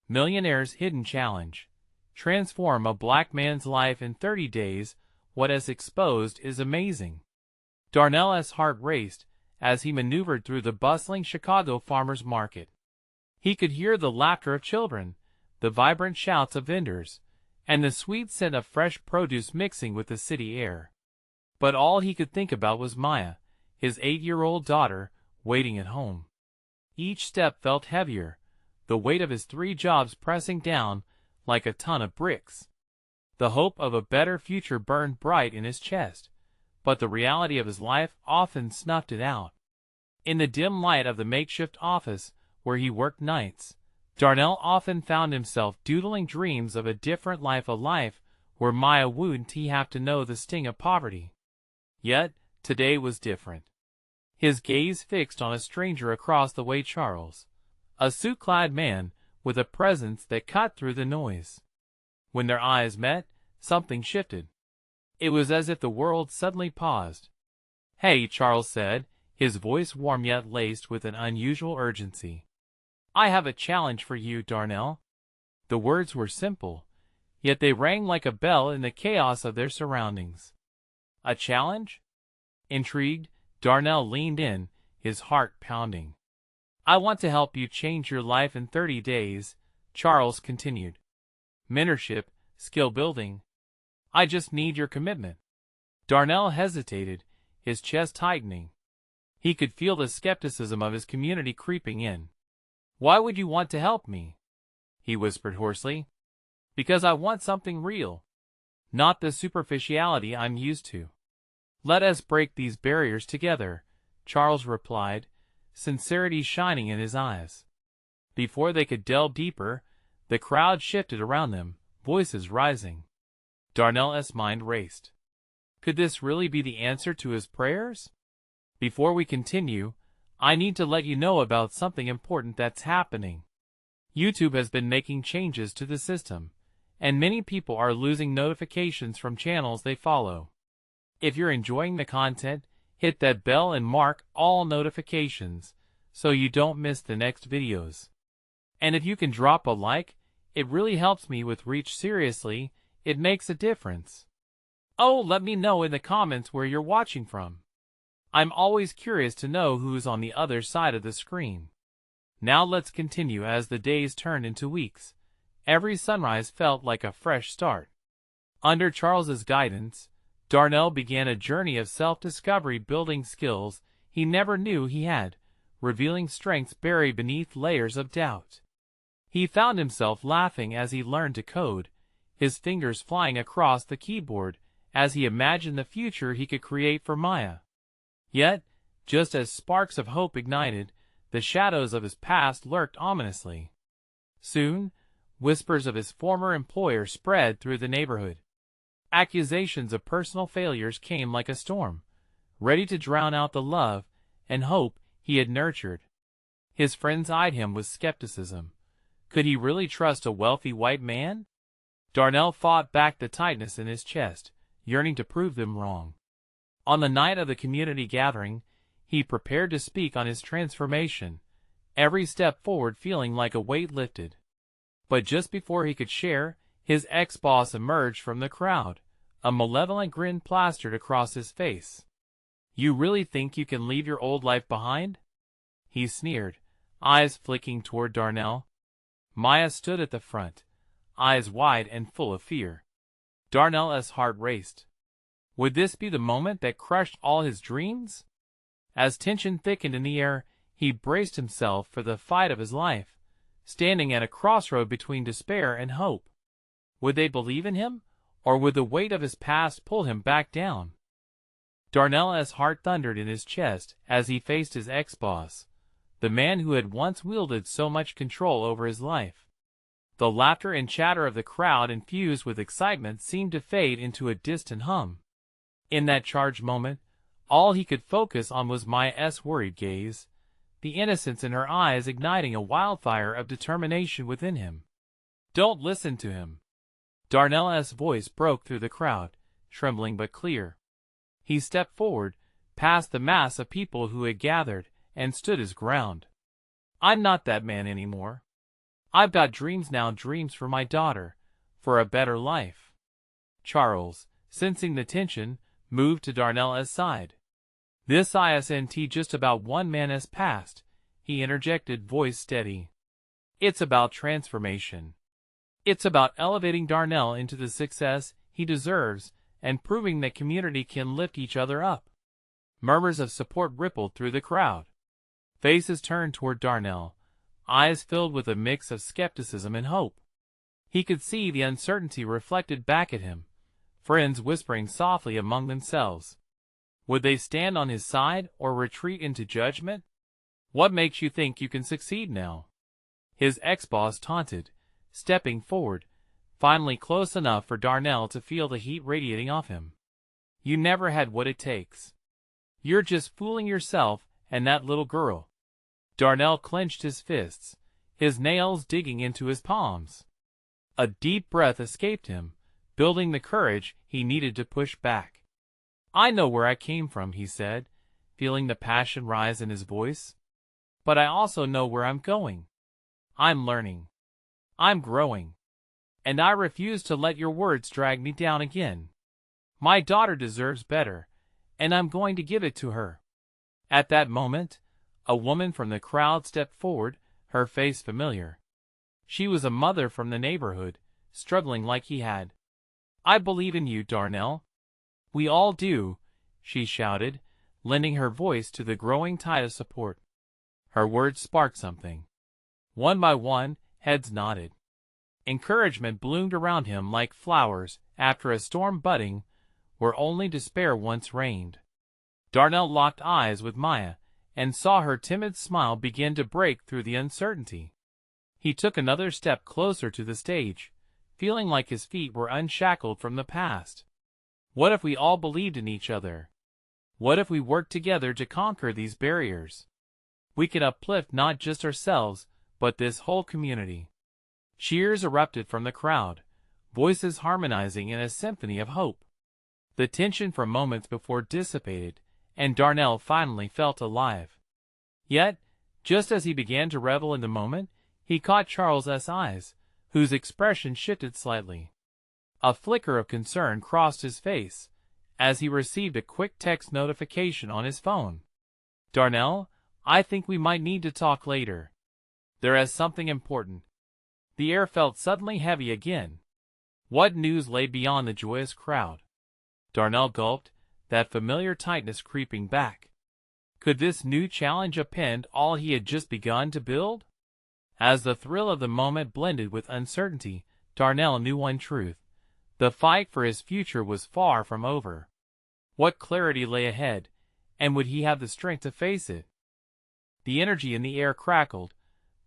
Millionaire's Hidden Challenge. Transform a black man's life in 30 days. What is exposed is amazing. Darnell's heart raced as he maneuvered through the bustling Chicago farmers market. He could hear the laughter of children, the vibrant shouts of vendors, and the sweet scent of fresh produce mixing with the city air. But all he could think about was Maya, his 8-year-old daughter, waiting at home. Each step felt heavier, the weight of his 3 jobs pressing down like a ton of bricks. The hope of a better future burned bright in his chest, but the reality of his life often snuffed it out. In the dim light of the makeshift office where he worked nights, Darnell often found himself doodling dreams of a different life, a life where Maya wouldn't have to know the sting of poverty. Yet, today was different. His gaze fixed on a stranger across the way, Charles, a suit-clad man with a presence that cut through the noise. When their eyes met, something shifted. It was as if the world suddenly paused. "Hey," Charles said, his voice warm yet laced with an unusual urgency. "I have a challenge for you, Darnell." The words were simple, yet they rang like a bell in the chaos of their surroundings. "A challenge?" Intrigued, Darnell leaned in, his heart pounding. "I want to help you change your life in 30 days, Charles continued. "Mentorship, skill building. I just need your commitment." Darnell hesitated, his chest tightening. He could feel the skepticism of his community creeping in. "Why would you want to help me?" he whispered hoarsely. "Because I want something real, not the superficiality I'm used to." "Let us break these barriers together," Charles replied, sincerity shining in his eyes. Before they could delve deeper, the crowd shifted around them, voices rising. Darnell's mind raced. Could this really be the answer to his prayers? "Before we continue, I need to let you know about something important that's happening. YouTube has been making changes to the system, and many people are losing notifications from channels they follow. If you're enjoying the content, hit that bell and mark all notifications so you don't miss the next videos. And if you can drop a like, it really helps me with reach. Seriously, it makes a difference. Oh, let me know in the comments where you're watching from. I'm always curious to know who's on the other side of the screen." Now let's continue. As the days turned into weeks, every sunrise felt like a fresh start. Under Charles's guidance, Darnell began a journey of self-discovery, building skills he never knew he had, revealing strengths buried beneath layers of doubt. He found himself laughing as he learned to code, his fingers flying across the keyboard as he imagined the future he could create for Maya. Yet, just as sparks of hope ignited, the shadows of his past lurked ominously. Soon, whispers of his former employer spread through the neighborhood. Accusations of personal failures came like a storm, ready to drown out the love and hope he had nurtured. His friends eyed him with skepticism. Could he really trust a wealthy white man? Darnell fought back the tightness in his chest, yearning to prove them wrong. On the night of the community gathering, he prepared to speak on his transformation, every step forward feeling like a weight lifted. But just before he could share, his ex-boss emerged from the crowd, a malevolent grin plastered across his face. "You really think you can leave your old life behind?" he sneered, eyes flicking toward Darnell. Maya stood at the front, eyes wide and full of fear. Darnell's heart raced. Would this be the moment that crushed all his dreams? As tension thickened in the air, he braced himself for the fight of his life, standing at a crossroad between despair and hope. Would they believe in him, or would the weight of his past pull him back down? Darnell's heart thundered in his chest as he faced his ex-boss, the man who had once wielded so much control over his life. The laughter and chatter of the crowd, infused with excitement, seemed to fade into a distant hum. In that charged moment, all he could focus on was Maya's worried gaze, the innocence in her eyes igniting a wildfire of determination within him. "Don't listen to him." Darnell's voice broke through the crowd, trembling but clear. He stepped forward, past the mass of people who had gathered, and stood his ground. "I'm not that man anymore. I've got dreams now, dreams for my daughter, for a better life. Charles, sensing the tension, moved to Darnell's side. This isn't just about one man has passed, he interjected, voice steady. It's about transformation. It's about elevating Darnell into the success he deserves and proving that community can lift each other up. Murmurs of support rippled through the crowd. Faces turned toward Darnell, eyes filled with a mix of skepticism and hope. He could see the uncertainty reflected back at him, friends whispering softly among themselves. Would they stand on his side or retreat into judgment? What makes you think you can succeed now? His ex-boss taunted, stepping forward, finally close enough for Darnell to feel the heat radiating off him. You never had what it takes. You're just fooling yourself and that little girl. Darnell clenched his fists, his nails digging into his palms. A deep breath escaped him, building the courage he needed to push back. I know where I came from, he said, feeling the passion rise in his voice. But I also know where I'm going. I'm learning. I'm growing. And I refuse to let your words drag me down again. My daughter deserves better, and I'm going to give it to her. At that moment, a woman from the crowd stepped forward, her face familiar. She was a mother from the neighborhood, struggling like he had. I believe in you, Darnell. We all do, she shouted, lending her voice to the growing tide of support. Her words sparked something. One by one, heads nodded. Encouragement bloomed around him like flowers after a storm budding, where only despair once reigned. Darnell locked eyes with Maya, and saw her timid smile begin to break through the uncertainty. He took another step closer to the stage, feeling like his feet were unshackled from the past. What if we all believed in each other? What if we worked together to conquer these barriers? We could uplift not just ourselves, but this whole community. Cheers erupted from the crowd, voices harmonizing in a symphony of hope. The tension for moments before dissipated, and Darnell finally felt alive. Yet, just as he began to revel in the moment, he caught Charles's eyes, whose expression shifted slightly. A flicker of concern crossed his face, as he received a quick text notification on his phone. Darnell, I think we might need to talk later. There is something important. The air felt suddenly heavy again. What news lay beyond the joyous crowd? Darnell gulped, that familiar tightness creeping back. Could this new challenge upend all he had just begun to build? As the thrill of the moment blended with uncertainty, Darnell knew one truth. The fight for his future was far from over. What clarity lay ahead, and would he have the strength to face it? The energy in the air crackled,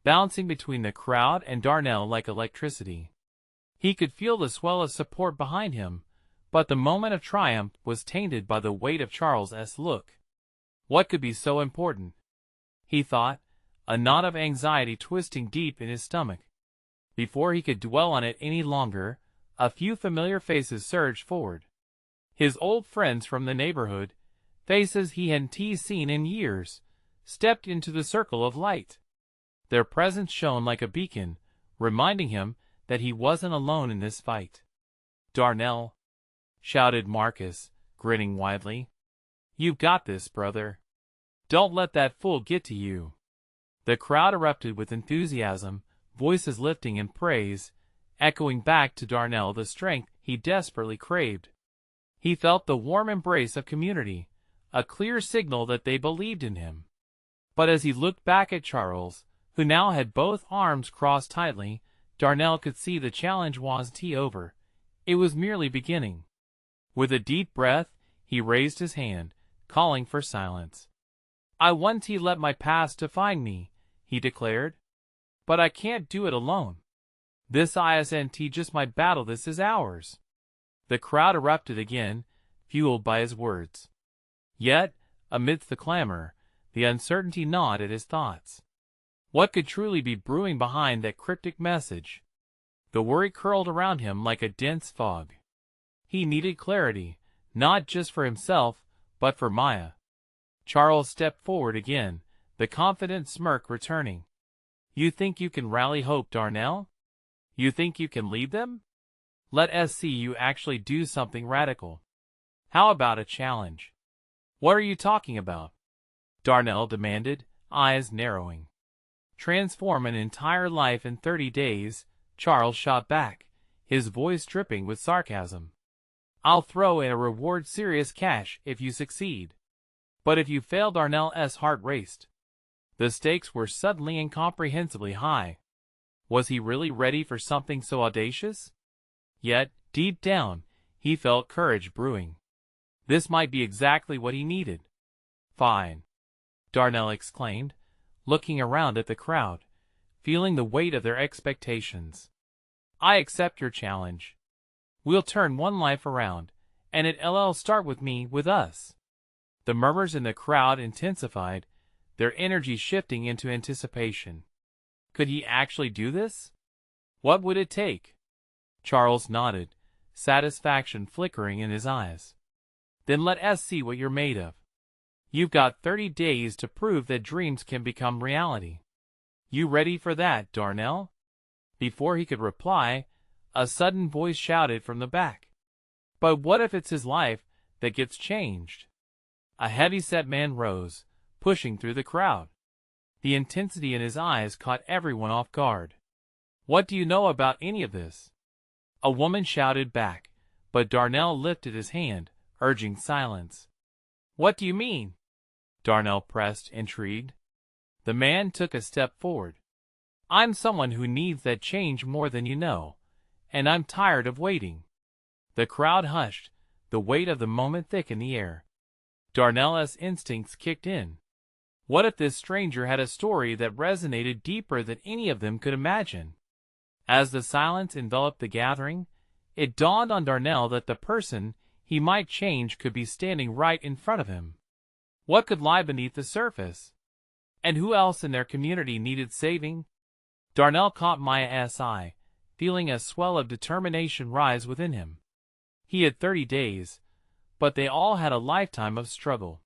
bouncing between the crowd and Darnell like electricity. He could feel the swell of support behind him, but the moment of triumph was tainted by the weight of Charles's look. What could be so important? He thought, a knot of anxiety twisting deep in his stomach. Before he could dwell on it any longer, a few familiar faces surged forward. His old friends from the neighborhood, faces he hadn't seen in years, stepped into the circle of light. Their presence shone like a beacon, reminding him that he wasn't alone in this fight. Darnell, shouted Marcus, grinning widely. You've got this, brother. Don't let that fool get to you. The crowd erupted with enthusiasm, voices lifting in praise, echoing back to Darnell the strength he desperately craved. He felt the warm embrace of community, a clear signal that they believed in him. But as he looked back at Charles, who now had both arms crossed tightly, Darnell could see the challenge wasn't over. It was merely beginning. With a deep breath, he raised his hand, calling for silence. I won't let my past define me, he declared. But I can't do it alone. This isn't just my battle, this is ours. The crowd erupted again, fueled by his words. Yet, amidst the clamor, the uncertainty gnawed at his thoughts. What could truly be brewing behind that cryptic message? The worry curled around him like a dense fog. He needed clarity, not just for himself, but for Maya. Charles stepped forward again, the confident smirk returning. You think you can rally hope, Darnell? You think you can lead them? Let us see you actually do something radical. How about a challenge? What are you talking about? Darnell demanded, eyes narrowing. Transform an entire life in 30 days, Charles shot back, his voice dripping with sarcasm. I'll throw in a reward, serious cash, if you succeed. But if you fail, Darnell's heart raced. The stakes were suddenly incomprehensibly high. Was he really ready for something so audacious? Yet, deep down, he felt courage brewing. This might be exactly what he needed. Fine, Darnell exclaimed, looking around at the crowd, feeling the weight of their expectations. I accept your challenge. We'll turn one life around, and it'll start with me, with us. The murmurs in the crowd intensified, their energy shifting into anticipation. Could he actually do this? What would it take? Charles nodded, satisfaction flickering in his eyes. Then let us see what you're made of. You've got 30 days to prove that dreams can become reality. You ready for that, Darnell? Before he could reply, a sudden voice shouted from the back. But what if it's his life that gets changed? A heavy-set man rose, pushing through the crowd. The intensity in his eyes caught everyone off guard. What do you know about any of this? A woman shouted back, but Darnell lifted his hand, urging silence. What do you mean? Darnell pressed, intrigued. The man took a step forward. I'm someone who needs that change more than you know, and I'm tired of waiting. The crowd hushed, the weight of the moment thick in the air. Darnell's instincts kicked in. What if this stranger had a story that resonated deeper than any of them could imagine? As the silence enveloped the gathering, it dawned on Darnell that the person he might change could be standing right in front of him. What could lie beneath the surface? And who else in their community needed saving? Darnell caught Maya's eye, feeling a swell of determination rise within him. He had 30 days, but they all had a lifetime of struggle.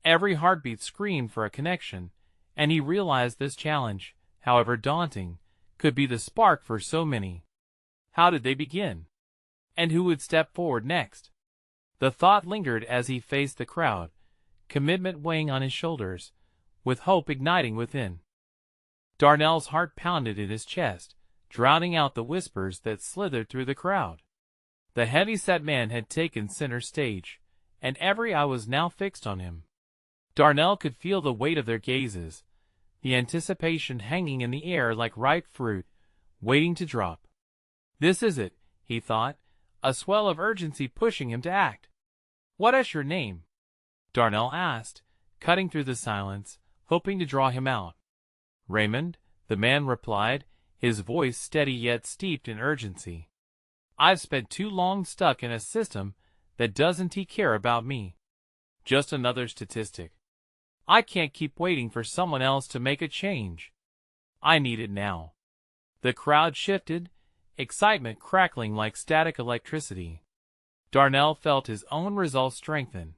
Every heartbeat screamed for a connection, and he realized this challenge, however daunting, could be the spark for so many. How did they begin? And who would step forward next? The thought lingered as he faced the crowd, commitment weighing on his shoulders, with hope igniting within. Darnell's heart pounded in his chest, drowning out the whispers that slithered through the crowd. The heavy-set man had taken center stage, and every eye was now fixed on him. Darnell could feel the weight of their gazes, the anticipation hanging in the air like ripe fruit, waiting to drop. This is it, he thought, a swell of urgency pushing him to act. What is your name? Darnell asked, cutting through the silence, hoping to draw him out. Raymond, the man replied, his voice steady yet steeped in urgency. I've spent too long stuck in a system that doesn't care about me. Just another statistic. I can't keep waiting for someone else to make a change. I need it now. The crowd shifted, excitement crackling like static electricity. Darnell felt his own resolve strengthen.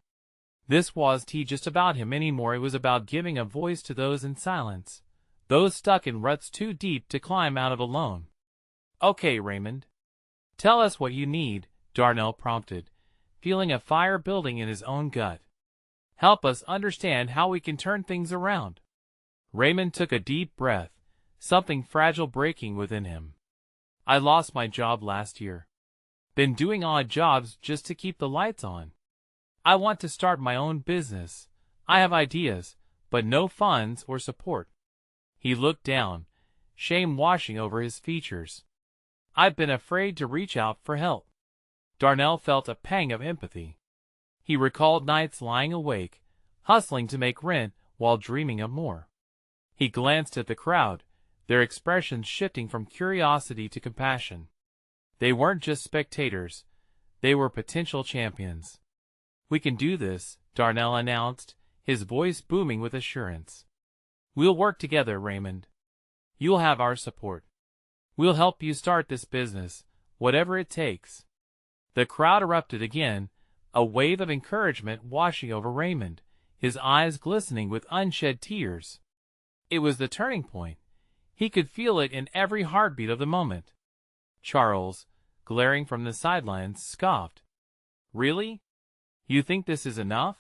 This wasn't just about him anymore, it was about giving a voice to those in silence, those stuck in ruts too deep to climb out of alone. Okay, Raymond. Tell us what you need, Darnell prompted, feeling a fire building in his own gut. Help us understand how we can turn things around. Raymond took a deep breath, something fragile breaking within him. I lost my job last year. Been doing odd jobs just to keep the lights on. I want to start my own business. I have ideas, but no funds or support. He looked down, shame washing over his features. I've been afraid to reach out for help. Darnell felt a pang of empathy. He recalled nights lying awake, hustling to make rent while dreaming of more. He glanced at the crowd, their expressions shifting from curiosity to compassion. They weren't just spectators, they were potential champions. We can do this, Darnell announced, his voice booming with assurance. We'll work together, Raymond. You'll have our support. We'll help you start this business, whatever it takes. The crowd erupted again, a wave of encouragement washing over Raymond, his eyes glistening with unshed tears. It was the turning point. He could feel it in every heartbeat of the moment. Charles, glaring from the sidelines, scoffed. Really? You think this is enough?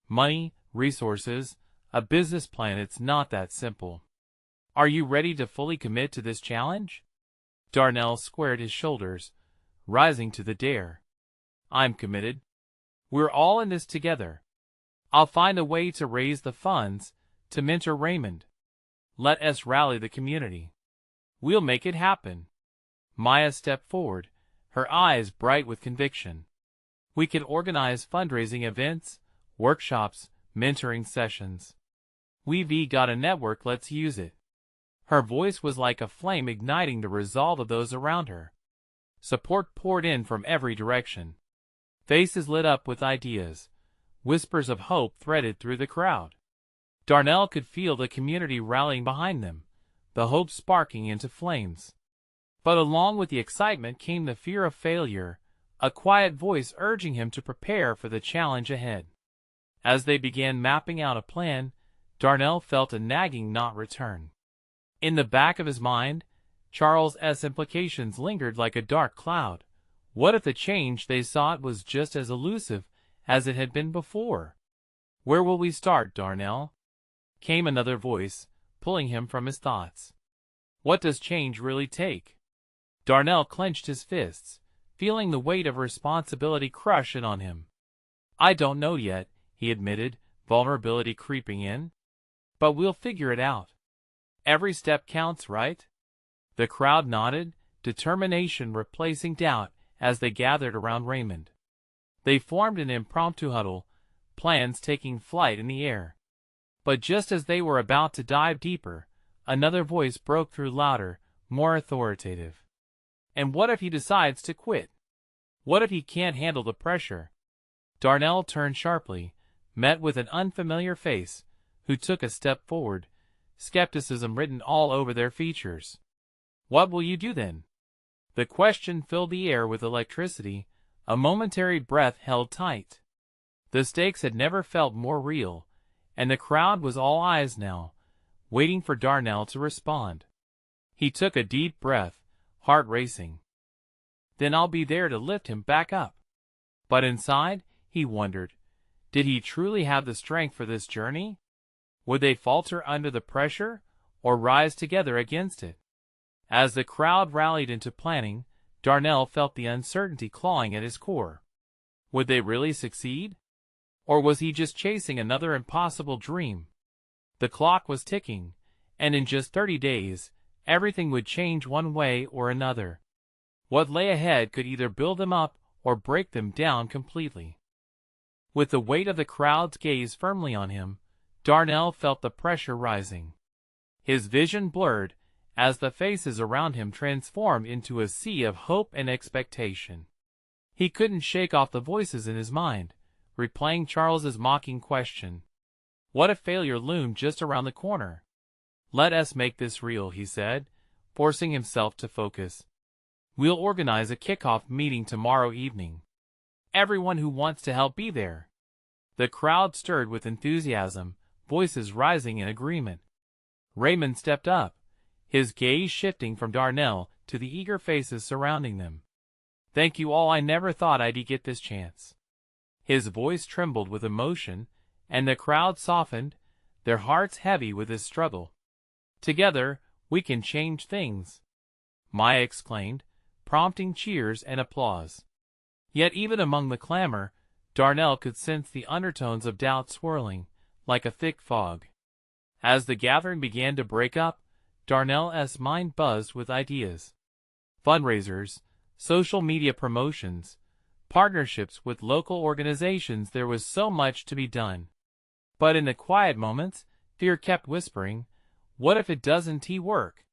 Money, resources, a business plan, it's not that simple. Are you ready to fully commit to this challenge? Darnell squared his shoulders, rising to the dare. I'm committed. We're all in this together. I'll find a way to raise the funds to mentor Raymond. Let us rally the community. We'll make it happen. Maya stepped forward, her eyes bright with conviction. We can organize fundraising events, workshops, mentoring sessions. We've got a network, let's use it. Her voice was like a flame igniting the resolve of those around her. Support poured in from every direction. Faces lit up with ideas. Whispers of hope threaded through the crowd. Darnell could feel the community rallying behind them, the hope sparking into flames. But along with the excitement came the fear of failure, a quiet voice urging him to prepare for the challenge ahead. As they began mapping out a plan, Darnell felt a nagging not return. In the back of his mind, Charles's implications lingered like a dark cloud. What if the change they sought was just as elusive as it had been before? Where will we start, Darnell? Came another voice, pulling him from his thoughts. What does change really take? Darnell clenched his fists, feeling the weight of responsibility crush in on him. I don't know yet, he admitted, vulnerability creeping in. But we'll figure it out. Every step counts, right? The crowd nodded, determination replacing doubt as they gathered around Raymond. They formed an impromptu huddle, plans taking flight in the air. But just as they were about to dive deeper, another voice broke through, louder, more authoritative. And what if he decides to quit? What if he can't handle the pressure? Darnell turned sharply, met with an unfamiliar face, who took a step forward, skepticism written all over their features. What will you do then? The question filled the air with electricity, a momentary breath held tight. The stakes had never felt more real, and the crowd was all eyes now, waiting for Darnell to respond. He took a deep breath, heart racing. Then I'll be there to lift him back up. But inside, he wondered, did he truly have the strength for this journey? Would they falter under the pressure, or rise together against it? As the crowd rallied into planning, Darnell felt the uncertainty clawing at his core. Would they really succeed? Or was he just chasing another impossible dream? The clock was ticking, and in just 30 days, everything would change one way or another. What lay ahead could either build them up or break them down completely. With the weight of the crowd's gaze firmly on him, Darnell felt the pressure rising. His vision blurred as the faces around him transformed into a sea of hope and expectation. He couldn't shake off the voices in his mind, replaying Charles's mocking question. What if failure loomed just around the corner? Let us make this real, he said, forcing himself to focus. We'll organize a kickoff meeting tomorrow evening. Everyone who wants to help be there. The crowd stirred with enthusiasm, voices rising in agreement. Raymond stepped up, his gaze shifting from Darnell to the eager faces surrounding them. Thank you all, I never thought I'd get this chance. His voice trembled with emotion, and the crowd softened, their hearts heavy with his struggle. Together, we can change things, Maya exclaimed, prompting cheers and applause. Yet even among the clamor, Darnell could sense the undertones of doubt swirling, like a thick fog. As the gathering began to break up, Darnell's mind buzzed with ideas. Fundraisers, social media promotions, partnerships with local organizations, there was so much to be done. But in the quiet moments, fear kept whispering, what if it doesn't work?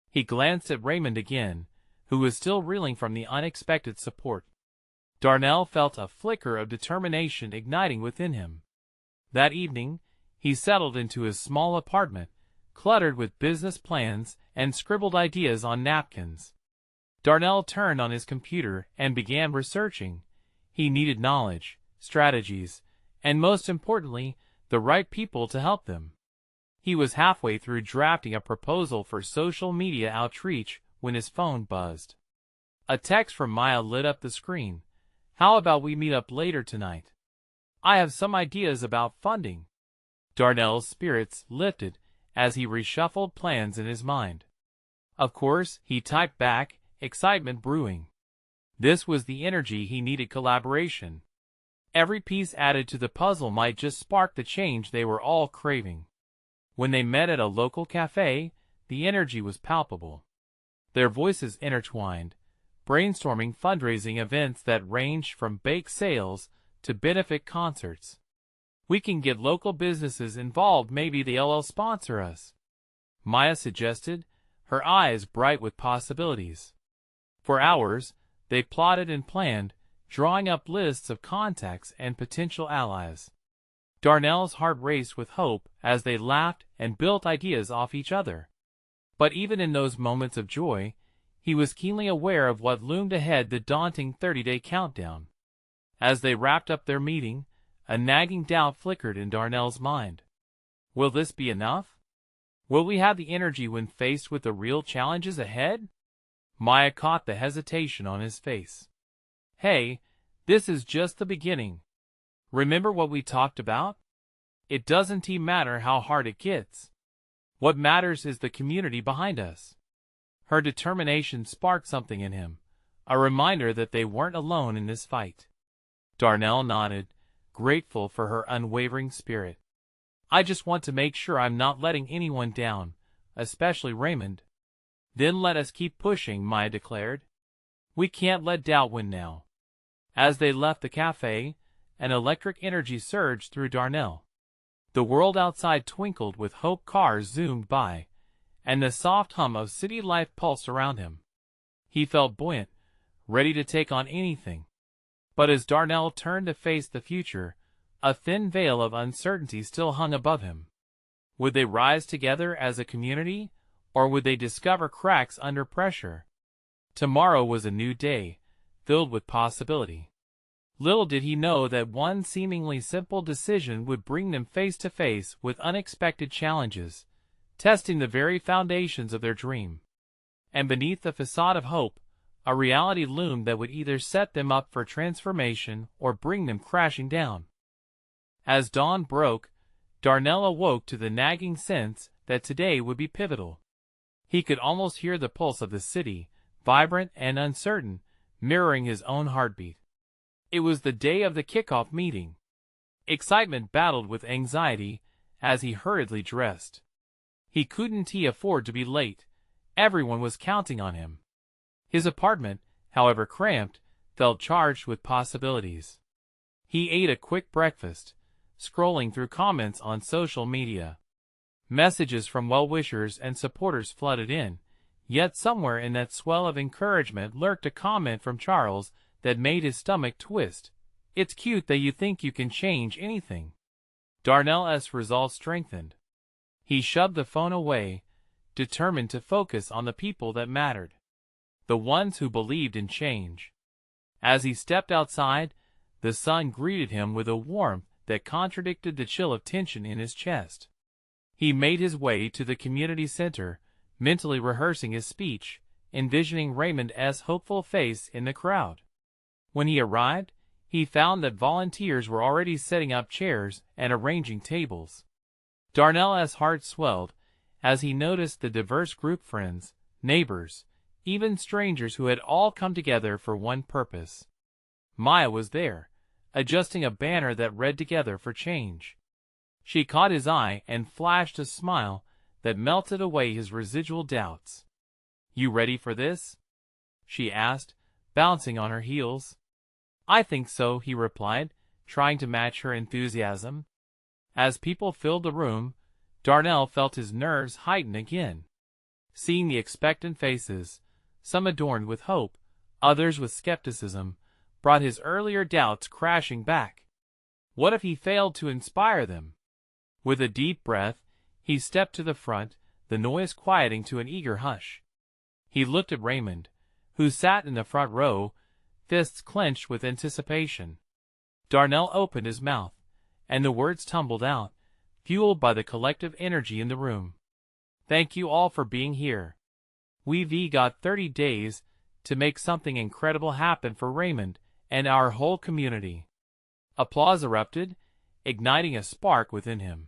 He glanced at Raymond again, who was still reeling from the unexpected support. Darnell felt a flicker of determination igniting within him. That evening, he settled into his small apartment, cluttered with business plans and scribbled ideas on napkins. Darnell turned on his computer and began researching. He needed knowledge, strategies, and most importantly, the right people to help them. He was halfway through drafting a proposal for social media outreach when his phone buzzed. A text from Maya lit up the screen. "How about we meet up later tonight? I have some ideas about funding." Darnell's spirits lifted as he reshuffled plans in his mind. Of course, he typed back, excitement brewing. This was the energy he needed: collaboration. Every piece added to the puzzle might just spark the change they were all craving. When they met at a local cafe, the energy was palpable. Their voices intertwined, brainstorming fundraising events that ranged from bake sales to benefit concerts. "We can get local businesses involved, maybe they'll sponsor us," Maya suggested, her eyes bright with possibilities. For hours, they plotted and planned, drawing up lists of contacts and potential allies. Darnell's heart raced with hope as they laughed and built ideas off each other. But even in those moments of joy, he was keenly aware of what loomed ahead: the daunting 30-day countdown. As they wrapped up their meeting, a nagging doubt flickered in Darnell's mind. Will this be enough? Will we have the energy when faced with the real challenges ahead? Maya caught the hesitation on his face. "Hey, this is just the beginning. Remember what we talked about? It doesn't matter how hard it gets. What matters is the community behind us." Her determination sparked something in him, a reminder that they weren't alone in this fight. Darnell nodded, grateful for her unwavering spirit. "I just want to make sure I'm not letting anyone down, especially Raymond." "Then let us keep pushing," Maya declared. "We can't let doubt win now." As they left the cafe, an electric energy surged through Darnell. The world outside twinkled with hope. Cars zoomed by, and the soft hum of city life pulsed around him. He felt buoyant, ready to take on anything. But as Darnell turned to face the future, a thin veil of uncertainty still hung above him. Would they rise together as a community, or would they discover cracks under pressure? Tomorrow was a new day, filled with possibility. Little did he know that one seemingly simple decision would bring them face to face with unexpected challenges, testing the very foundations of their dream. And beneath the facade of hope, a reality loomed that would either set them up for transformation or bring them crashing down. As dawn broke, Darnell awoke to the nagging sense that today would be pivotal. He could almost hear the pulse of the city, vibrant and uncertain, mirroring his own heartbeat. It was the day of the kickoff meeting. Excitement battled with anxiety as he hurriedly dressed. He couldn't afford to be late. Everyone was counting on him. His apartment, however cramped, felt charged with possibilities. He ate a quick breakfast, scrolling through comments on social media. Messages from well-wishers and supporters flooded in, yet somewhere in that swell of encouragement lurked a comment from Charles that made his stomach twist. "It's cute that you think you can change anything." Darnell's resolve strengthened. He shoved the phone away, determined to focus on the people that mattered, the ones who believed in change. As he stepped outside, the sun greeted him with a warmth that contradicted the chill of tension in his chest. He made his way to the community center, mentally rehearsing his speech, envisioning Raymond's hopeful face in the crowd. When he arrived, he found that volunteers were already setting up chairs and arranging tables. Darnell's heart swelled as he noticed the diverse group: friends, neighbors, even strangers who had all come together for one purpose. Maya was there, adjusting a banner that read "Together for Change." She caught his eye and flashed a smile that melted away his residual doubts. "You ready for this?" she asked, bouncing on her heels. "I think so," he replied, trying to match her enthusiasm. As people filled the room, Darnell felt his nerves heighten again. Seeing the expectant faces, some adorned with hope, others with skepticism, brought his earlier doubts crashing back. What if he failed to inspire them? With a deep breath, he stepped to the front, the noise quieting to an eager hush. He looked at Raymond, who sat in the front row, fists clenched with anticipation. Darnell opened his mouth, and the words tumbled out, fueled by the collective energy in the room. Thank you all for being here. We've got 30 days to make something incredible happen for Raymond and our whole community. Applause erupted, igniting a spark within him.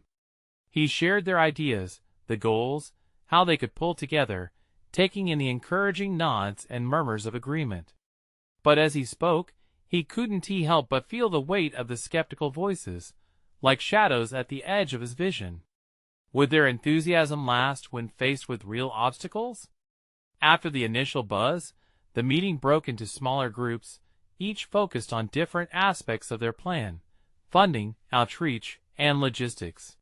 He shared their ideas, the goals, how they could pull together, taking in the encouraging nods and murmurs of agreement. But as he spoke, he couldn't help but feel the weight of the skeptical voices, like shadows at the edge of his vision. Would their enthusiasm last when faced with real obstacles? After the initial buzz, the meeting broke into smaller groups, each focused on different aspects of their plan: funding, outreach, and logistics.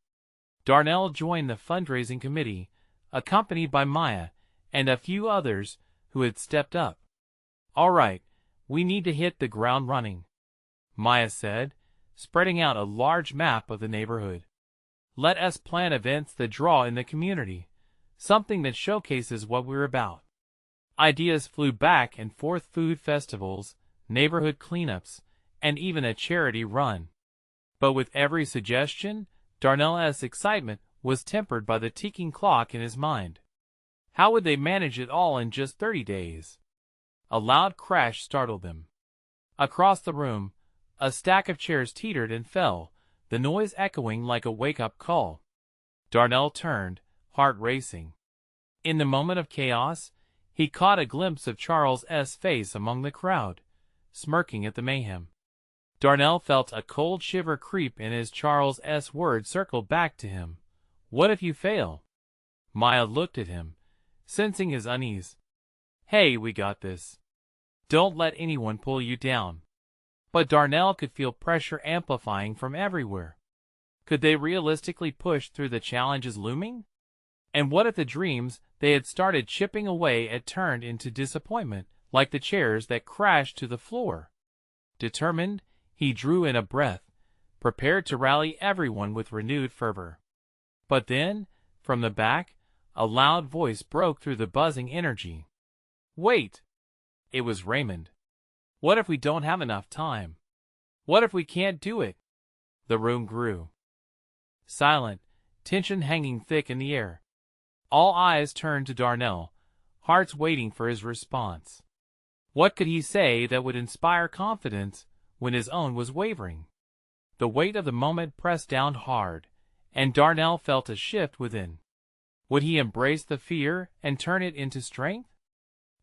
Darnell joined the fundraising committee, accompanied by Maya and a few others who had stepped up. "All right, we need to hit the ground running," Maya said, spreading out a large map of the neighborhood. "Let us plan events that draw in the community, something that showcases what we're about." Ideas flew back and forth: food festivals, neighborhood cleanups, and even a charity run. But with every suggestion, Darnell's excitement was tempered by the ticking clock in his mind. How would they manage it all in just 30 days? A loud crash startled them. Across the room, a stack of chairs teetered and fell, the noise echoing like a wake-up call. Darnell turned, heart racing. In the moment of chaos, he caught a glimpse of Charles's face among the crowd, smirking at the mayhem. Darnell felt a cold shiver creep in as Charles's words circled back to him. "What if you fail?" Maya looked at him, sensing his unease. "Hey, we got this. Don't let anyone pull you down." But Darnell could feel pressure amplifying from everywhere. Could they realistically push through the challenges looming? And what if the dreams they had started chipping away at turned into disappointment, like the chairs that crashed to the floor? Determined, he drew in a breath, prepared to rally everyone with renewed fervor. But then, from the back, a loud voice broke through the buzzing energy. "Wait!" It was Raymond. "What if we don't have enough time? What if we can't do it?" The room grew silent, tension hanging thick in the air. All eyes turned to Darnell, hearts waiting for his response. What could he say that would inspire confidence when his own was wavering? The weight of the moment pressed down hard, and Darnell felt a shift within. Would he embrace the fear and turn it into strength?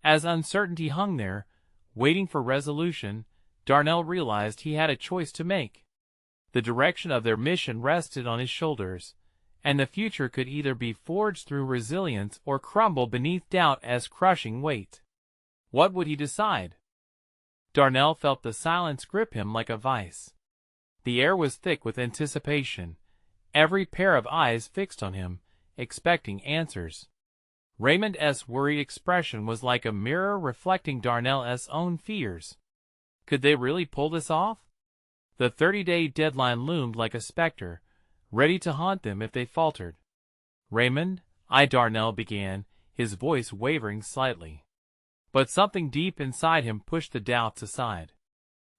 As uncertainty hung there, waiting for resolution, Darnell realized he had a choice to make. The direction of their mission rested on his shoulders, and the future could either be forged through resilience or crumble beneath doubt as crushing weight. What would he decide? Darnell felt the silence grip him like a vice. The air was thick with anticipation, every pair of eyes fixed on him, expecting answers. Raymond's worried expression was like a mirror reflecting Darnell's own fears. Could they really pull this off? The 30-day deadline loomed like a specter, ready to haunt them if they faltered. "Raymond," Darnell began, his voice wavering slightly. But something deep inside him pushed the doubts aside.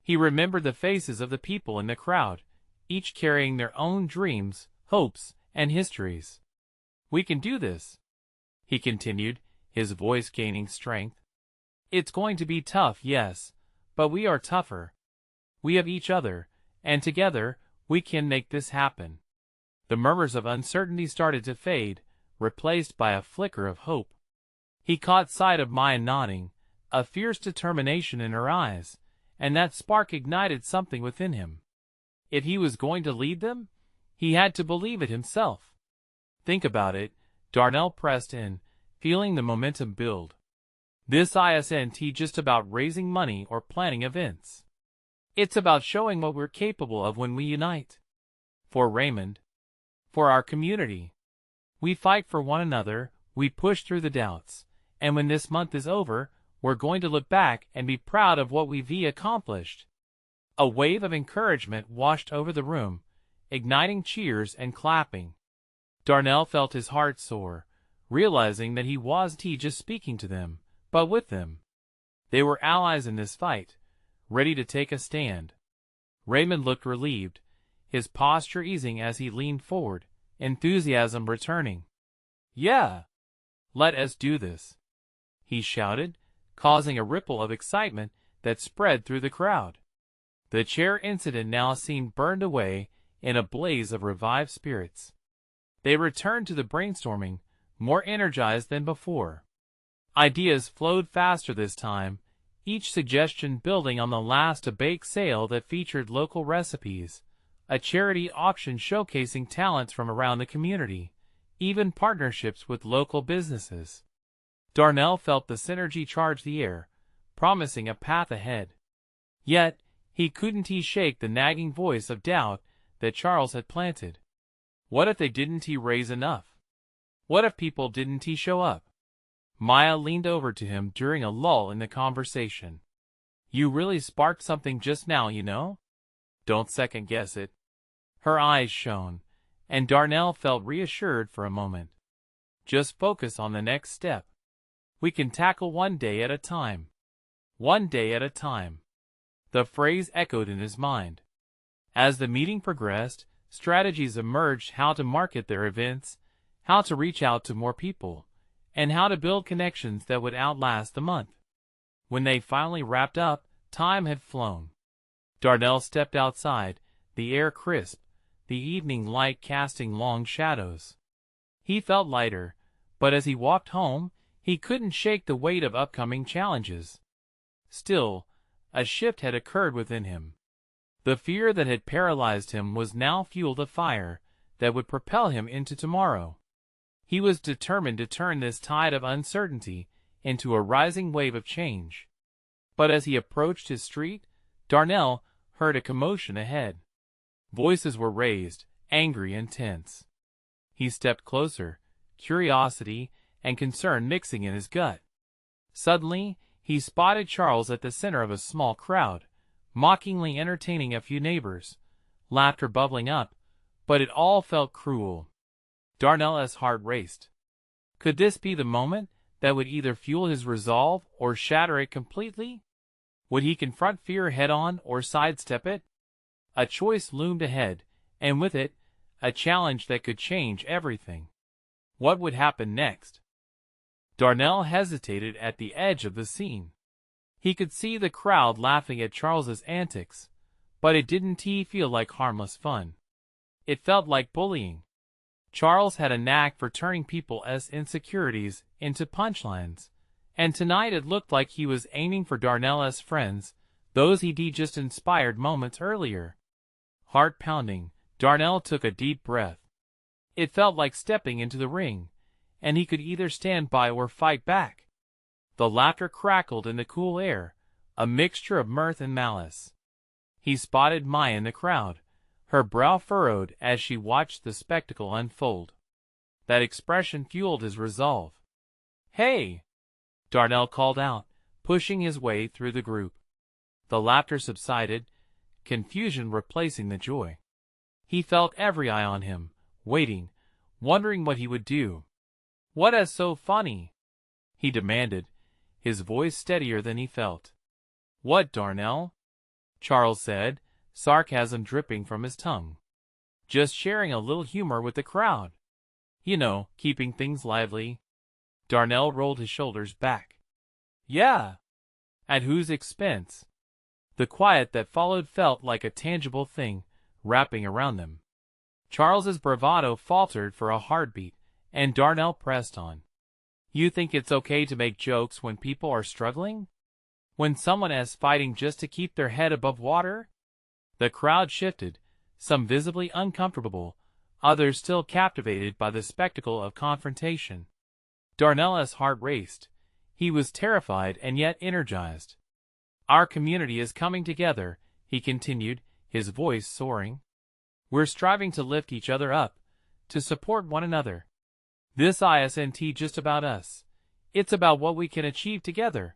He remembered the faces of the people in the crowd, each carrying their own dreams, hopes, and histories. "We can do this," he continued, his voice gaining strength. "It's going to be tough, yes, but we are tougher. We have each other, and together, we can make this happen." The murmurs of uncertainty started to fade, replaced by a flicker of hope. He caught sight of Maya nodding, a fierce determination in her eyes, and that spark ignited something within him. If he was going to lead them, he had to believe it himself. "Think about it," Darnell pressed in, feeling the momentum build. "This isn't just about raising money or planning events. It's about showing what we're capable of when we unite. For Raymond. For our community. We fight for one another, we push through the doubts, and when this month is over, we're going to look back and be proud of what we've accomplished." A wave of encouragement washed over the room, igniting cheers and clapping. Darnell felt his heart soar, realizing that he wasn't just speaking to them, but with them. They were allies in this fight, ready to take a stand. Raymond looked relieved, his posture easing as he leaned forward, enthusiasm returning. "Yeah, let us do this," he shouted, causing a ripple of excitement that spread through the crowd. The chair incident now seemed burned away in a blaze of revived spirits. They returned to the brainstorming, more energized than before. Ideas flowed faster this time, each suggestion building on the last a bake sale that featured local recipes, a charity auction showcasing talents from around the community, even partnerships with local businesses. Darnell felt the synergy charge the air, promising a path ahead. Yet, he couldn't shake the nagging voice of doubt that Charles had planted. What if they didn't raise enough? What if people didn't show up? Maya leaned over to him during a lull in the conversation. "You really sparked something just now, you know? Don't second-guess it." Her eyes shone, and Darnell felt reassured for a moment. "Just focus on the next step. We can tackle one day at a time. One day at a time." The phrase echoed in his mind. As the meeting progressed, strategies emerged: how to market their events, how to reach out to more people, and how to build connections that would outlast the month. When they finally wrapped up, time had flown. Darnell stepped outside, the air crisp, the evening light casting long shadows. He felt lighter, but as he walked home, he couldn't shake the weight of upcoming challenges. Still, a shift had occurred within him. The fear that had paralyzed him was now fueled a fire that would propel him into tomorrow. He was determined to turn this tide of uncertainty into a rising wave of change. But as he approached his street, Darnell heard a commotion ahead. Voices were raised, angry and tense. He stepped closer, curiosity and concern mixing in his gut. Suddenly, he spotted Charles at the center of a small crowd, mockingly entertaining a few neighbors, laughter bubbling up, but it all felt cruel. Darnell's heart raced. Could this be the moment that would either fuel his resolve or shatter it completely? Would he confront fear head-on or sidestep it? A choice loomed ahead, and with it, a challenge that could change everything. What would happen next? Darnell hesitated at the edge of the scene. He could see the crowd laughing at Charles's antics, but it didn't feel like harmless fun. It felt like bullying. Charles had a knack for turning people's insecurities into punchlines, and tonight it looked like he was aiming for Darnell's friends, those he'd just inspired moments earlier. Heart pounding, Darnell took a deep breath. It felt like stepping into the ring, and he could either stand by or fight back. The laughter crackled in the cool air, a mixture of mirth and malice. He spotted Maya in the crowd, her brow furrowed as she watched the spectacle unfold. That expression fueled his resolve. "Hey!" Darnell called out, pushing his way through the group. The laughter subsided, confusion replacing the joy. He felt every eye on him, waiting, wondering what he would do. "What is so funny?" he demanded, his voice steadier than he felt. "What, Darnell?" Charles said, sarcasm dripping from his tongue. "Just sharing a little humor with the crowd. You know, keeping things lively." Darnell rolled his shoulders back. "Yeah. At whose expense?" The quiet that followed felt like a tangible thing, wrapping around them. Charles's bravado faltered for a heartbeat, and Darnell pressed on. "You think it's okay to make jokes when people are struggling? When someone is fighting just to keep their head above water?" The crowd shifted, some visibly uncomfortable, others still captivated by the spectacle of confrontation. Darnell's heart raced. He was terrified and yet energized. "Our community is coming together," he continued, his voice soaring. "We're striving to lift each other up, to support one another. This isn't just about us. It's about what we can achieve together.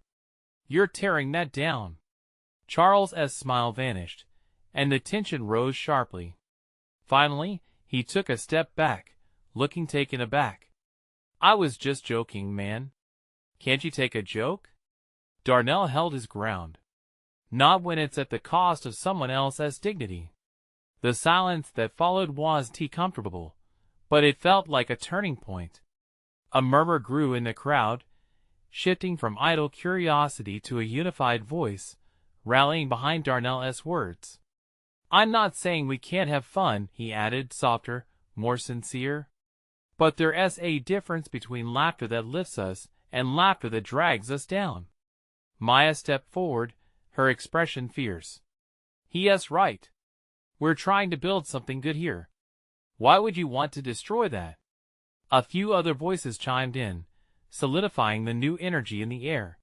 You're tearing that down." Charles's smile vanished, and the tension rose sharply. Finally, he took a step back, looking taken aback. "I was just joking, man. Can't you take a joke?" Darnell held his ground. "Not when it's at the cost of someone else's dignity." The silence that followed was comfortable, but it felt like a turning point. A murmur grew in the crowd, shifting from idle curiosity to a unified voice, rallying behind Darnell's words. "I'm not saying we can't have fun," he added, softer, more sincere. "But there's a difference between laughter that lifts us and laughter that drags us down." Maya stepped forward, her expression fierce. "He is right. We're trying to build something good here. Why would you want to destroy that?" A few other voices chimed in, solidifying the new energy in the air.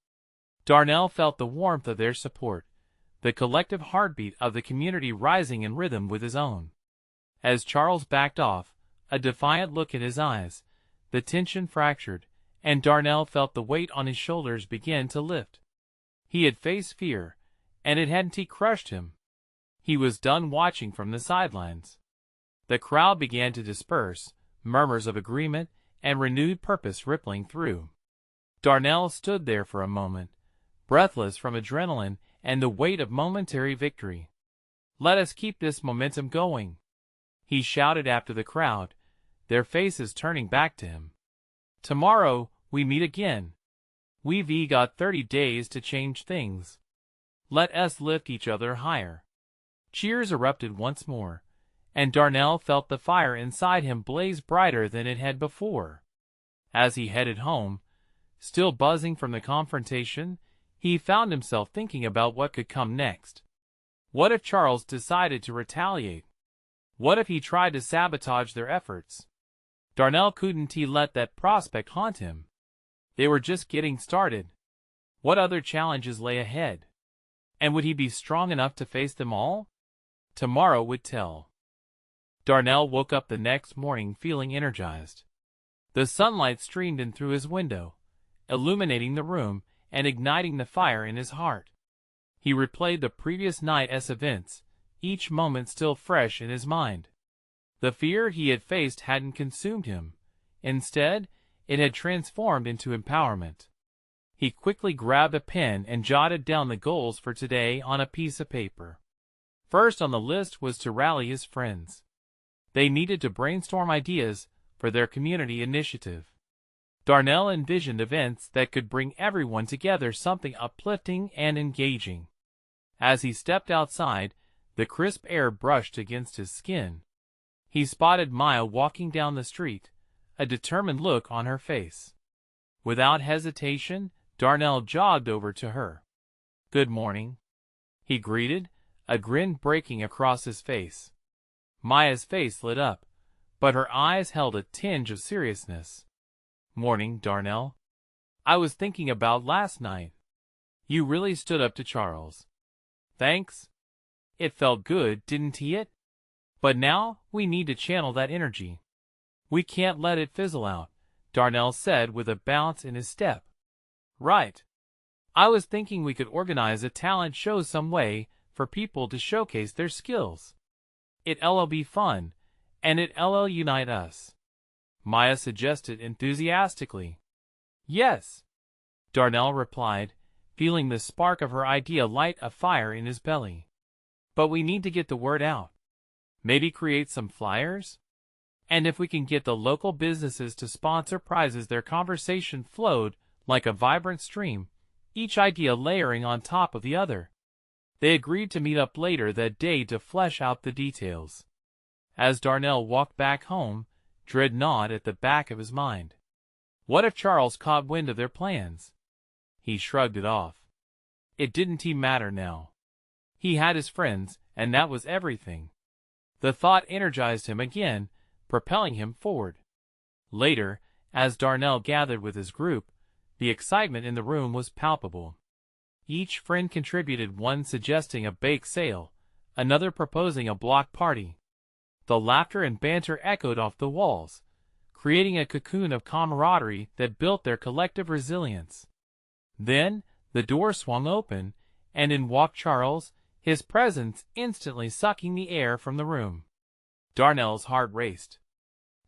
Darnell felt the warmth of their support, the collective heartbeat of the community rising in rhythm with his own. As Charles backed off, a defiant look in his eyes, the tension fractured, and Darnell felt the weight on his shoulders begin to lift. He had faced fear, and it hadn't crushed him. He was done watching from the sidelines. The crowd began to disperse, murmurs of agreement and renewed purpose rippling through. Darnell stood there for a moment, breathless from adrenaline and the weight of momentary victory. "Let us keep this momentum going," he shouted after the crowd, their faces turning back to him. "Tomorrow, we meet again. We've got 30 days to change things. Let us lift each other higher." Cheers erupted once more, and Darnell felt the fire inside him blaze brighter than it had before. As he headed home, still buzzing from the confrontation, he found himself thinking about what could come next. What if Charles decided to retaliate? What if he tried to sabotage their efforts? Darnell couldn't let that prospect haunt him. They were just getting started. What other challenges lay ahead? And would he be strong enough to face them all? Tomorrow would tell. Darnell woke up the next morning feeling energized. The sunlight streamed in through his window, illuminating the room and igniting the fire in his heart. He replayed the previous night's events, each moment still fresh in his mind. The fear he had faced hadn't consumed him. Instead, it had transformed into empowerment. He quickly grabbed a pen and jotted down the goals for today on a piece of paper. First on the list was to rally his friends. They needed to brainstorm ideas for their community initiative. Darnell envisioned events that could bring everyone together, something uplifting and engaging. As he stepped outside, the crisp air brushed against his skin. He spotted Maya walking down the street, a determined look on her face. Without hesitation, Darnell jogged over to her. "Good morning," he greeted, a grin breaking across his face. Maya's face lit up, but her eyes held a tinge of seriousness. "Morning, Darnell. I was thinking about last night. You really stood up to Charles." "Thanks. It felt good, didn't it? But now we need to channel that energy. We can't let it fizzle out," Darnell said with a bounce in his step. "Right. I was thinking we could organize a talent show some way for people to showcase their skills. It'll be fun, and it'll unite us," Maya suggested enthusiastically. "Yes," Darnell replied, feeling the spark of her idea light a fire in his belly. "But we need to get the word out. Maybe create some flyers? And if we can get the local businesses to sponsor prizes." Their conversation flowed like a vibrant stream, each idea layering on top of the other. They agreed to meet up later that day to flesh out the details. As Darnell walked back home, dread gnawed at the back of his mind. What if Charles caught wind of their plans? He shrugged it off. It didn't matter now. He had his friends, and that was everything. The thought energized him again, propelling him forward. Later, as Darnell gathered with his group, the excitement in the room was palpable. Each friend contributed, one suggesting a bake sale, another proposing a block party. The laughter and banter echoed off the walls, creating a cocoon of camaraderie that built their collective resilience. Then, the door swung open, and in walked Charles, his presence instantly sucking the air from the room. Darnell's heart raced.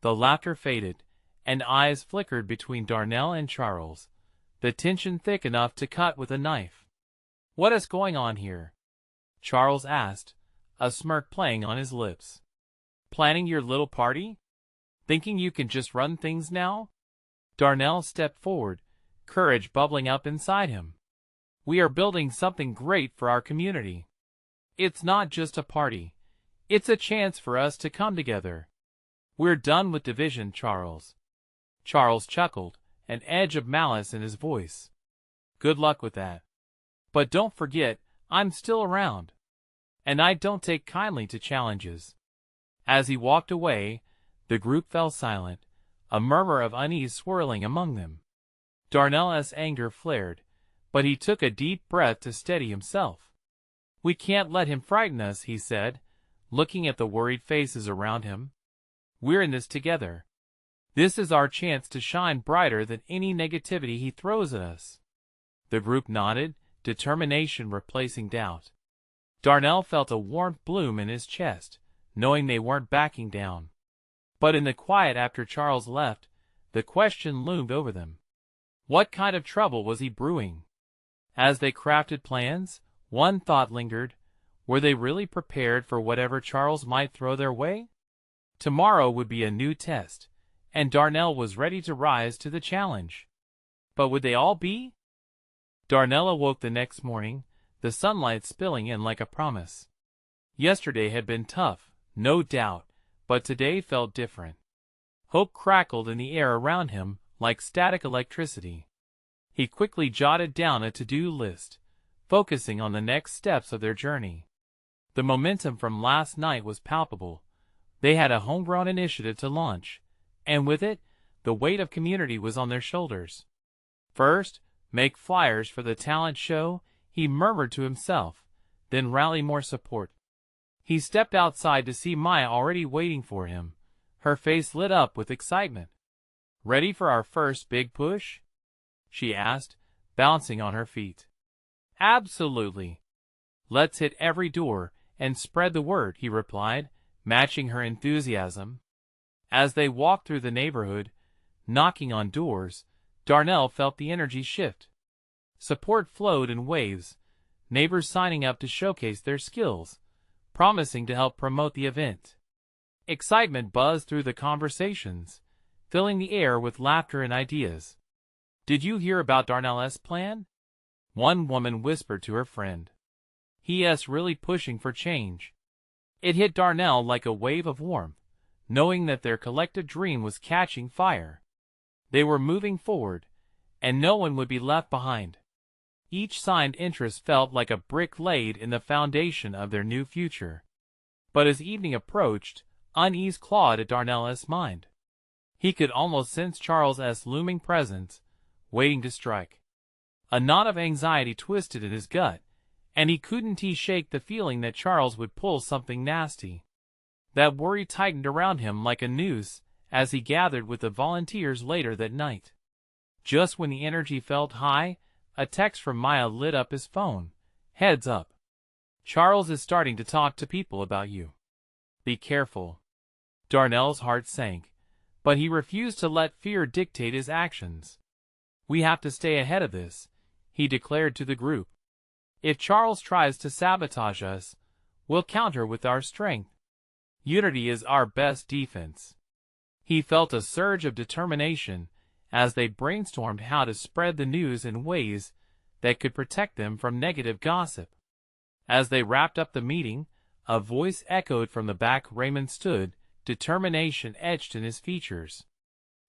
The laughter faded, and eyes flickered between Darnell and Charles, the tension thick enough to cut with a knife. "What is going on here?" Charles asked, a smirk playing on his lips. "Planning your little party?" Thinking you can just run things now? Darnell stepped forward, courage bubbling up inside him. We are building something great for our community. It's not just a party. It's a chance for us to come together. We're done with division, Charles. Charles chuckled, an edge of malice in his voice. Good luck with that. But don't forget, I'm still around. And I don't take kindly to challenges. As he walked away, the group fell silent, a murmur of unease swirling among them. Darnell's anger flared, but he took a deep breath to steady himself. We can't let him frighten us, he said, looking at the worried faces around him. We're in this together. This is our chance to shine brighter than any negativity he throws at us. The group nodded, determination replacing doubt. Darnell felt a warmth bloom in his chest, knowing they weren't backing down. But in the quiet after Charles left, the question loomed over them. What kind of trouble was he brewing? As they crafted plans, one thought lingered. Were they really prepared for whatever Charles might throw their way? Tomorrow would be a new test, and Darnell was ready to rise to the challenge. But would they all be? Darnell awoke the next morning, the sunlight spilling in like a promise. Yesterday had been tough, no doubt, but today felt different. Hope crackled in the air around him like static electricity. He quickly jotted down a to-do list, focusing on the next steps of their journey. The momentum from last night was palpable. They had a homegrown initiative to launch, and with it, the weight of community was on their shoulders. First, make flyers for the talent show, he murmured to himself, then rally more support. He stepped outside to see Maya already waiting for him, her face lit up with excitement. Ready for our first big push? She asked, bouncing on her feet. Absolutely. Let's hit every door and spread the word, he replied, matching her enthusiasm. As they walked through the neighborhood, knocking on doors, Darnell felt the energy shift. Support flowed in waves, neighbors signing up to showcase their skills, promising to help promote the event. Excitement buzzed through the conversations, filling the air with laughter and ideas. Did you hear about Darnell's plan? One woman whispered to her friend. He's really pushing for change. It hit Darnell like a wave of warmth, knowing that their collective dream was catching fire. They were moving forward, and no one would be left behind. Each signed interest felt like a brick laid in the foundation of their new future. But as evening approached, unease clawed at Darnell's mind. He could almost sense Charles's looming presence, waiting to strike. A knot of anxiety twisted in his gut, and he couldn't shake the feeling that Charles would pull something nasty. That worry tightened around him like a noose as he gathered with the volunteers later that night. Just when the energy felt high, a text from Maya lit up his phone. Heads up. Charles is starting to talk to people about you. Be careful. Darnell's heart sank, but he refused to let fear dictate his actions. We have to stay ahead of this, he declared to the group. If Charles tries to sabotage us, we'll counter with our strength. Unity is our best defense. He felt a surge of determination as they brainstormed how to spread the news in ways that could protect them from negative gossip. As they wrapped up the meeting, a voice echoed from the back. Raymond stood, determination etched in his features.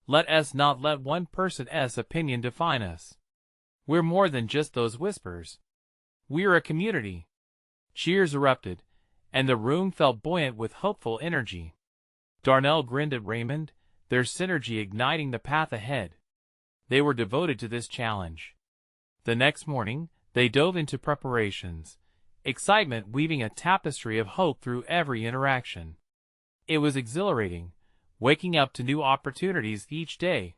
Let us not let one person's opinion define us. We're more than just those whispers. We're a community. Cheers erupted, and the room felt buoyant with hopeful energy. Darnell grinned at Raymond, their synergy igniting the path ahead. They were devoted to this challenge. The next morning, they dove into preparations, excitement weaving a tapestry of hope through every interaction. It was exhilarating, waking up to new opportunities each day.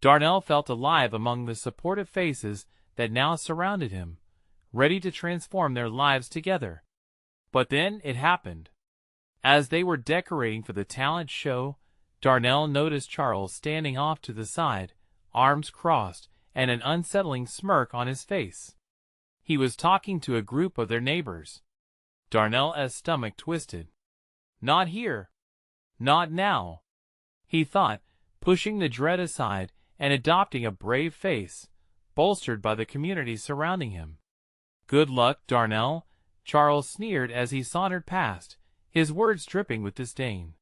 Darnell felt alive among the supportive faces that now surrounded him, ready to transform their lives together. But then it happened. As they were decorating for the talent show, Darnell noticed Charles standing off to the side, arms crossed, and an unsettling smirk on his face. He was talking to a group of their neighbors. Darnell's stomach twisted. Not here. Not now. he thought, pushing the dread aside and adopting a brave face, bolstered by the community surrounding him. "Good luck, Darnell," Charles sneered as he sauntered past, his words dripping with disdain.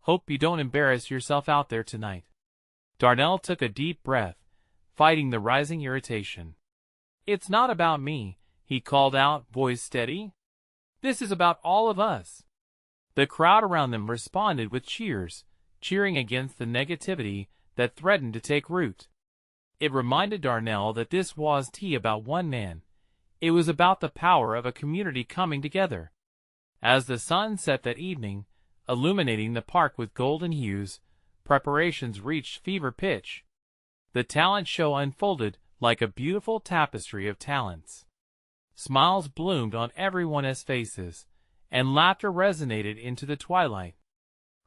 "Hope you don't embarrass yourself out there tonight." Darnell took a deep breath, fighting the rising irritation. "It's not about me," he called out, voice steady. "This is about all of us." The crowd around them responded with cheers, cheering against the negativity that threatened to take root. It reminded Darnell that this wasn't about one man. It was about the power of a community coming together. As the sun set that evening, illuminating the park with golden hues, preparations reached fever pitch. The talent show unfolded like a beautiful tapestry of talents. Smiles bloomed on everyone's faces, and laughter resonated into the twilight.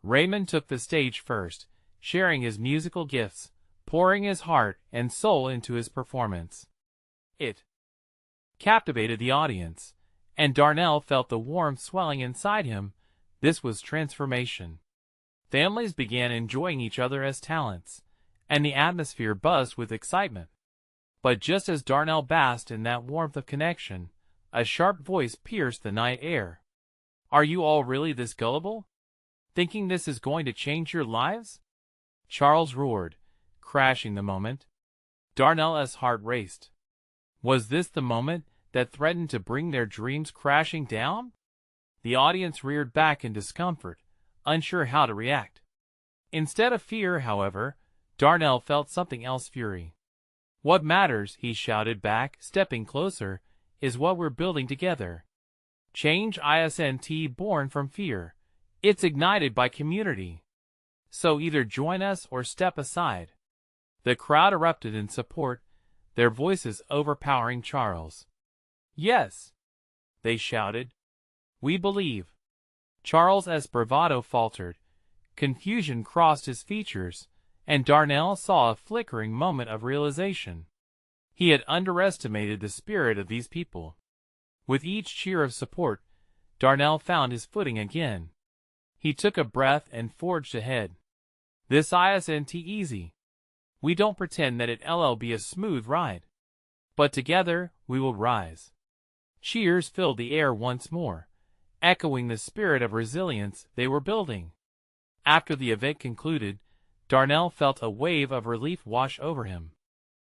Raymond took the stage first, sharing his musical gifts, pouring his heart and soul into his performance. It captivated the audience, and Darnell felt the warmth swelling inside him. This was transformation. Families began enjoying each other as talents, and the atmosphere buzzed with excitement. But just as Darnell basked in that warmth of connection, a sharp voice pierced the night air. "Are you all really this gullible? Thinking this is going to change your lives?" Charles roared, crashing the moment. Darnell's heart raced. Was this the moment that threatened to bring their dreams crashing down? The audience reared back in discomfort, unsure how to react. Instead of fear, however, Darnell felt something else: fury. "What matters," he shouted back, stepping closer, "is what we're building together. Change isn't born from fear. It's ignited by community. So either join us or step aside." The crowd erupted in support, their voices overpowering Charles. "Yes," they shouted. "We believe." Charles's bravado faltered. Confusion crossed his features, and Darnell saw a flickering moment of realization. He had underestimated the spirit of these people. With each cheer of support, Darnell found his footing again. He took a breath and forged ahead. "This isn't easy. We don't pretend that it'll be a smooth ride. But together, we will rise." Cheers filled the air once more, echoing the spirit of resilience they were building. After the event concluded, Darnell felt a wave of relief wash over him.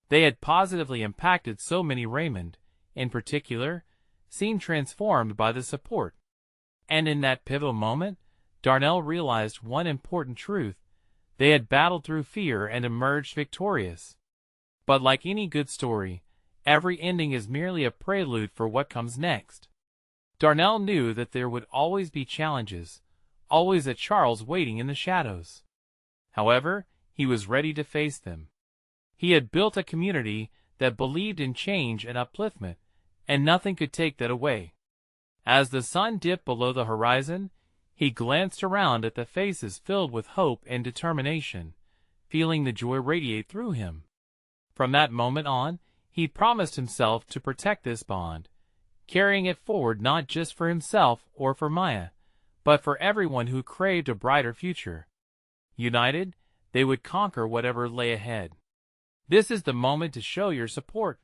They had positively impacted so many. Raymond, in particular, seemed transformed by the support. And in that pivotal moment, Darnell realized one important truth: they had battled through fear and emerged victorious. But like any good story, every ending is merely a prelude for what comes next. Darnell knew that there would always be challenges, always a Charles waiting in the shadows. However, he was ready to face them. He had built a community that believed in change and upliftment, and nothing could take that away. As the sun dipped below the horizon, he glanced around at the faces filled with hope and determination, feeling the joy radiate through him. From that moment on, he promised himself to protect this bond, carrying it forward not just for himself or for Maya, but for everyone who craved a brighter future. United, they would conquer whatever lay ahead. This is the moment to show your support.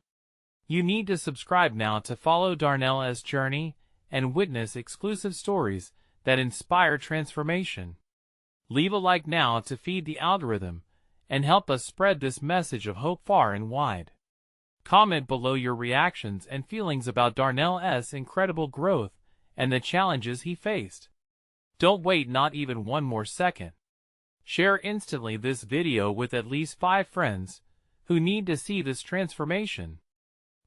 You need to subscribe now to follow Darnell's journey and witness exclusive stories that inspire transformation. Leave a like now to feed the algorithm and help us spread this message of hope far and wide. Comment below your reactions and feelings about Darnell's incredible growth and the challenges he faced. Don't wait not even one more second. Share instantly this video with at least 5 friends who need to see this transformation.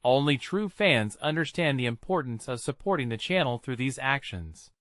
Only true fans understand the importance of supporting the channel through these actions.